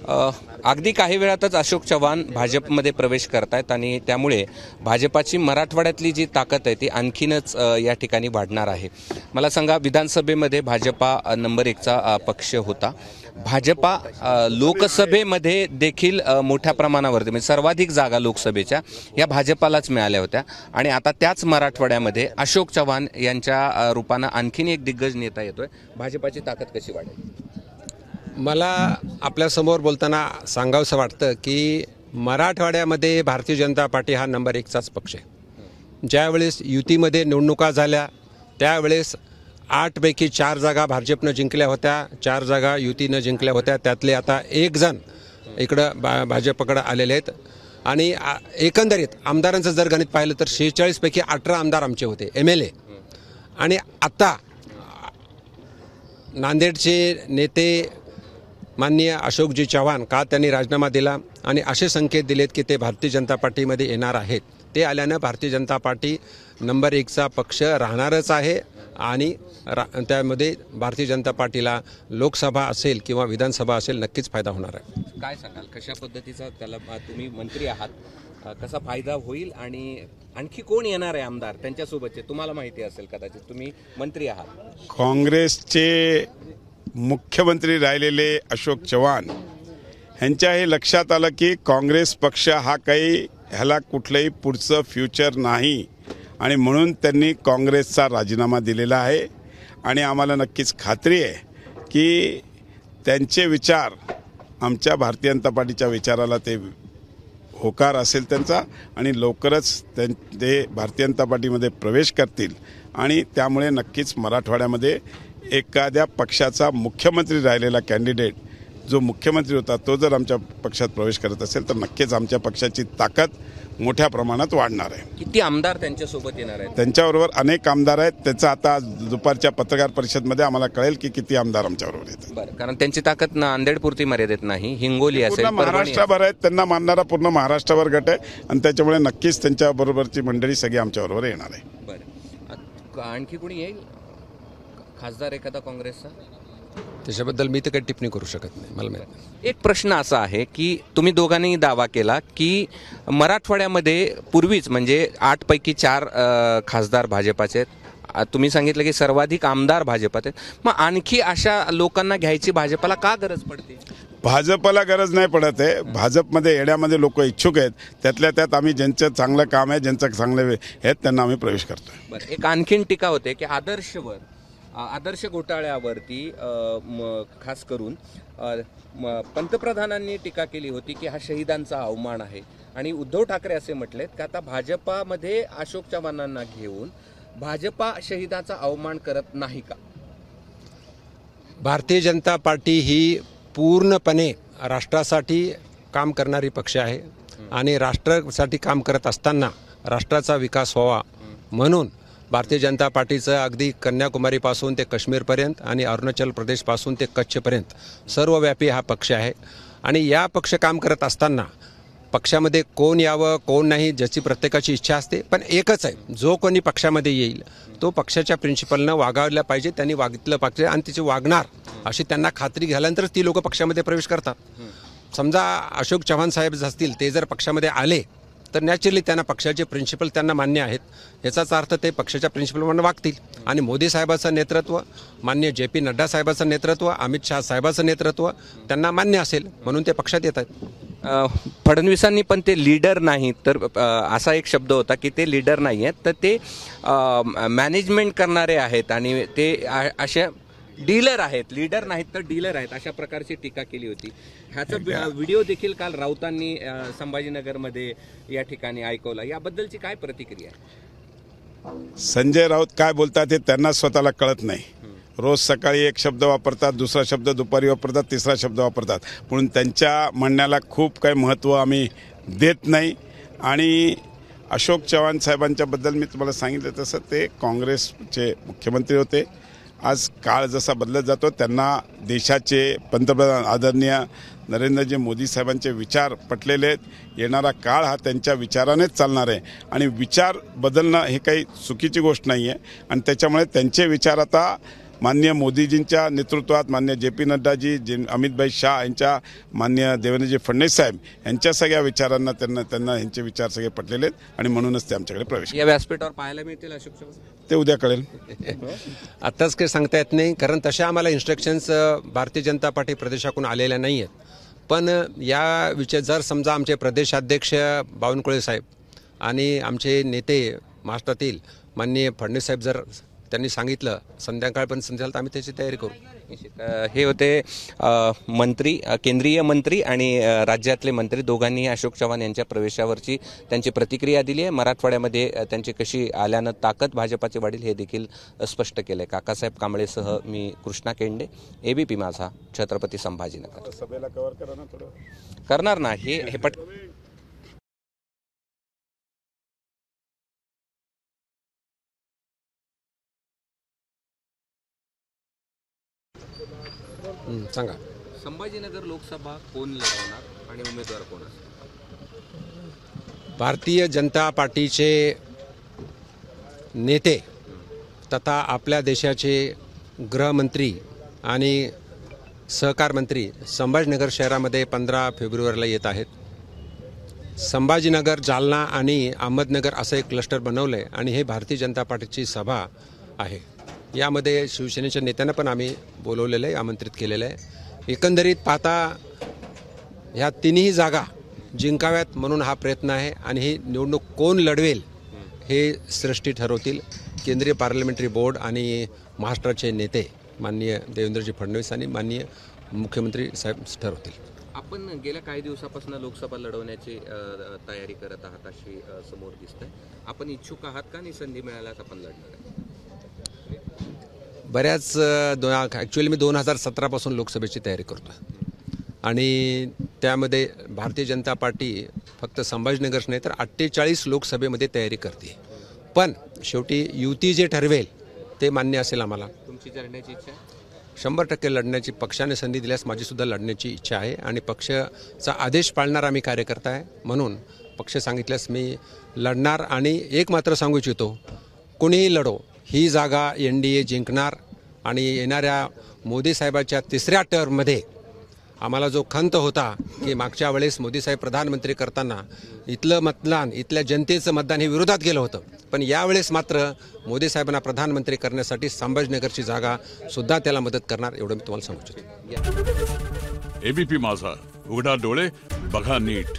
अगदी काही वेळातच अशोक चव्हाण भाजपमध्ये प्रवेश करतायत आणि त्यामुळे भाजपाची मराठवाड्यातली जी ताकद आहे ती आणखीनच या ठिकाणी वाढणार आहे। मला सांगा, विधानसभेमध्ये भाजपा नंबर 1चा पक्ष होता। भाजपा लोकसभेमध्ये देखील मोठ्या प्रमाणावरती म्हणजे सर्वाधिक जागा लोकसभेच्या या भाजपालाच मिळाल्या होत्या आणि आता त्याच मराठवाड्यामध्ये अशोक चव्हाण यांच्या रूपाने आणखीन एक दिग्गज नेता येतोय। भाजपाची ताकद कशी वाढेल? मला आपल्यासमोर बोलताना सांगावंसं वाटतं की मराठवाड्यामध्ये भारतीय जनता पार्टी हा नंबर 1चाच पक्ष आहे। ज्यावेळेस युतीमध्ये निवडणुका झाल्या त्यावेळेस 8 पैकी 4 जागा भाजपनं जिंकल्या होत्या, 4 जागा युतीनं जिंकल्या होत्या। त्यातले आता 1 जण इकडं भाजपकडे आलेले आहेत आणि एकंदरीत आमदारांचं जर गणित पाहिलं तर 46 पैकी 18 आमदार आमचे होते, MLA। आणि आता नांदेडचे नेते माननीय अशोकजी चव्हाण का त्यांनी राजीनामा दिला आणि असे संकेत दिलेत की ते भारतीय जनता पार्टीमध्ये येणार आहेत। ते आल्यानं भारतीय जनता पार्टी नंबर 1चा पक्ष राहणारच आहे आणि त्यामध्ये भारतीय जनता पार्टीला लोकसभा असेल किंवा विधानसभा असेल नक्कीच फायदा होणार आहे। काय सांगाल, कशा पद्धतीचा त्याला तुम्ही मंत्री आहात, कसा फायदा होईल आणि आणखी कोण येणार आहे आमदार त्यांच्यासोबतचे? तुम्हाला माहिती असेल कदाचित, तुम्ही मंत्री आहात। काँग्रेसचे मुख्यमंत्री राहिलेले अशोक चव्हाण यांच्या हे लक्षात आलं की काँग्रेस पक्ष हा काही ह्याला कुठलंही पुढचं फ्युचर नाही आणि म्हणून त्यांनी काँग्रेसचा राजीनामा दिलेला आहे। आणि आम्हाला नक्कीच खात्री आहे की त्यांचे विचार आमच्या भारतीय जनता पार्टीच्या विचाराला ते होकार असेल त्यांचा आणि लवकरच ते भारतीय जनता पार्टीमध्ये प्रवेश करतील आणि त्यामुळे नक्कीच मराठवाड्यामध्ये एखाद्या पक्षाचा मुख्यमंत्री राहिलेला कॅन्डिडेट जो मुख्यमंत्री होता तो जर आमच्या पक्षात प्रवेश करत असेल तर नक्कीच आमच्या पक्षाची ताकद मोठ्या प्रमाणात वाढणार आहे। किती आमदार त्यांच्यासोबत येणार आहेत? त्यांच्याबरोबर अनेक आमदार आहेत। त्याचं आता दुपारच्या पत्रकार परिषदेमध्ये आम्हाला कळेल की किती आमदार आमच्याबरोबर येतात। बरं, कारण त्यांची ताकद नांदेडपुरती मर्यादित नाही, हिंगोली असेल, महाराष्ट्रभर आहेत, त्यांना मानणारा पूर्ण महाराष्ट्रावर गट आहे आणि त्याच्यामुळे नक्कीच त्यांच्याबरोबरची मंडळी सगळी आमच्याबरोबर येणार आहे। बरं, आणखी कोणी येईल खासदार एखादा काँग्रेसचा? त्याच्याबद्दल मी तर काही टिप्पणी करू शकत नाही, मला माहिती नाही। एक प्रश्न असा आहे की तुम्ही दोघांनी दावा केला की मराठवाड्यामध्ये पूर्वीच म्हणजे 8 पैकी 4 खासदार भाजपाचे आहेत, तुम्ही सांगितलं की सर्वाधिक आमदार भाजपात आहेत, मग आणखी अशा लोकांना घ्यायची भाजपाला का गरज पडते? भाजपला गरज नाही पडत आहे। भाजपमध्ये येण्यामध्ये लोक इच्छुक आहेत, त्यातल्या त्यात आम्ही ज्यांचं चांगलं काम आहे, ज्यांचं चांगले आहेत त्यांना आम्ही प्रवेश करतोय। बरं, एक आणखीन टीका होते की आदर्श घोटाळ्यावरती खास करून पंतप्रधानांनी टीका केली होती की हा शहीदांचा अवमान आहे आणि उद्धव ठाकरे असे म्हटलेत की आता भाजपामध्ये अशोक चव्हाणांना घेऊन भाजपा शहीदाचा अवमान करत नाही का? भारतीय जनता पार्टी ही पूर्णपणे राष्ट्रासाठी काम करणारी पक्ष आहे आणि राष्ट्रासाठी काम करत असताना राष्ट्राचा विकास व्हावा म्हणून भारतीय जनता पार्टीचं अगदी कन्याकुमारीपासून ते काश्मीरपर्यंत आणि अरुणाचल प्रदेशपासून ते कच्छपर्यंत सर्वव्यापी हा पक्ष आहे। आणि या पक्ष काम करत असताना पक्षामध्ये कोण यावं कोण नाही ज्याची प्रत्येकाची इच्छा असते, पण एकच आहे, जो कोणी पक्षामध्ये येईल तो पक्षाच्या प्रिन्सिपलनं वागायला पाहिजे, त्यांनी वागितलं पाहिजे आणि तिचे वागणार अशी त्यांना खात्री झाल्यानंतरच ती लोक पक्षामध्ये प्रवेश करतात। समजा अशोक चव्हाण साहेब असतील, ते जर पक्षामध्ये आले तर नॅचरली त्यांना पक्षाचे प्रिन्सिपल त्यांना मान्य आहेत, याचाच अर्थ ते पक्षाच्या प्रिन्सिपलप्रमाणे वागतील। आणि मोदी साहेबांचं नेतृत्व, मान्य JP नड्डा साहेबांचं नेतृत्व, अमित शाह साहेबांचं नेतृत्व त्यांना मान्य असेल म्हणून ते पक्षात येत आहेत। फडणवीसांनी पण ते लीडर नाही तर असा एक शब्द होता की ते लीडर नाही आहेत तर ते मॅनेजमेंट करणारे आहेत आणि ते अशा डीलर आहेत, लीडर नाहीत तर डीलर आहेत, अशा प्रकारची टीका केली होती। ह्याचा व्हिडिओ देखील काल राऊतांनी संभाजीनगरमध्ये या ठिकाणी ऐकवला, याबद्दलची काय प्रतिक्रिया आहे? संजय राऊत काय बोलतात हे त्यांना स्वतःला कळत नाही। रोज सकाळी एक शब्द वापरतात, दुसरा शब्द दुपारी वापरतात, तिसरा शब्द वापरतात, म्हणून त्यांच्या म्हणण्याला खूप काही महत्त्व आम्ही देत नाही। आणि अशोक चव्हाण साहेबांच्याबद्दल मी तुम्हाला सांगितलं तसं ते काँग्रेसचे मुख्यमंत्री होते। आज काळ जसा बदलत जातो त्यांना देशाचे पंतप्रधान आदरणीय नरेंद्रजी मोदी साहेबांचे विचार पटलेले आहेत। येणारा काळ हा त्यांच्या विचारानेच चालणार आहे आणि विचार बदलणं हे काही चुकीची गोष्ट नाही आहे आणि त्याच्यामुळे त्यांचे विचार आता माननीय मोदीजींच्या नेतृत्वात माननीय JP नड्डाजी, अमितभाई शाह यांच्या, माननीय देवेंद्रजी फडणवीस साहेब यांच्या सगळ्या विचारांना त्यांना यांचे विचार सगळे पटलेले आहेत आणि म्हणूनच ते आमच्याकडे प्रवेश या व्यासपीठावर पाहायला मिळतील अशोक चव्हाण? ते उद्या कळेल. आत्ताच काही सांगता येत नाही, कारण तशा आम्हाला इन्स्ट्रक्शन्स भारतीय जनता पार्टी प्रदेशाकडून आलेल्या नाही आहेत. पण या विषय जर समजा आमचे प्रदेशाध्यक्ष बावनकुळे साहेब आणि आमचे नेते महाराष्ट्रातील माननीय फडणवीस साहेब जर त्यांनी सांगितलं संध्याकाळपर्यंत समजाल तर आम्ही त्याची तयारी करू. हे होते मंत्री, केंद्रीय मंत्री आणि राज्यातले मंत्री दोघांनी अशोक चव्हाण यांच्या प्रवेशावरची त्यांची प्रतिक्रिया दिली आहे. मराठवाड्यामध्ये त्यांची कशी आल्यानं ताकद भाजपाची वाढेल हे देखील स्पष्ट केलं आहे. काकासाहेब कांबळेसह मी कृष्णा केंडे, ABP माझा, छत्रपती संभाजीनगर. सभेला कव्हर करा ना थोडं. करणार ना हे पट सांगा. संभाजीनगर लोकसभा कोण लढवणार आणि उमेदवार कोण असेल? भारतीय जनता पार्टीचे नेते तथा आपल्या देशाचे गृहमंत्री आणि सहकार मंत्री संभाजीनगर शहरामध्ये 15 फेब्रुवारीला येत आहेत. संभाजीनगर, जालना आणि अहमदनगर असं एक क्लस्टर बनवलं आहे आणि हे भारतीय जनता पार्टीची सभा आहे. यामध्ये शिवसेनेच्या नेत्यांना पण आम्ही बोलवलेलं आहे, आमंत्रित केलेलं आहे. एकंदरीत पाहता ह्या तिन्ही जागा जिंकाव्यात म्हणून हा प्रयत्न आहे आणि ही निवडणूक कोण लढवेल हे सृष्टी ठरवतील. केंद्रीय पार्लमेंटरी बोर्ड आणि महाराष्ट्राचे नेते माननीय देवेंद्रजी फडणवीस आणि माननीय मुख्यमंत्री साहेब ठरवतील. आपण गेल्या काही दिवसापासून लोकसभा लढवण्याची तयारी करत आहात अशी समोर दिसतंय. आपण इच्छुक आहात का? आणि संधी मिळाल्यास आपण लढणार आहे? बऱ्याच ॲक्च्युअली मी 2017 पासून लोकसभेची तयारी करतो आणि त्यामध्ये भारतीय जनता पार्टी फक्त संभाजीनगर नाही तर 48 लोकसभेमध्ये तयारी करते. पण शेवटी युती जे ठरवेल ते मान्य असेल आम्हाला. तुमची लढण्याची इच्छा आहे? 100% लढण्याची, पक्षाने संधी दिल्यास माझीसुद्धा लढण्याची इच्छा आहे आणि पक्षाचा आदेश पाळणार आम्ही कार्यकर्ता आहे. म्हणून पक्ष सांगितल्यास मी लढणार आणि एक मात्र सांगू इच्छितो, कोणीही लढो ही जागा NDA जिंकणार आणि येणाऱ्या मोदी साहेबाच्या 3ऱ्या टर्ममध्ये आम्हाला जो खंत होता की मागच्या वेळेस मोदी साहेब प्रधानमंत्री करताना इथलं मतदान, इथल्या जनतेचं मतदान हे विरोधात गेलं होतं. पण यावेळेस मात्र मोदी साहेबांना प्रधानमंत्री करण्यासाठी संभाजीनगरची जागा सुद्धा त्याला मदत करणार, एवढं मी तुम्हाला सांगू इच्छितो. ABP माझा, उघडा डोळे बघा नीट.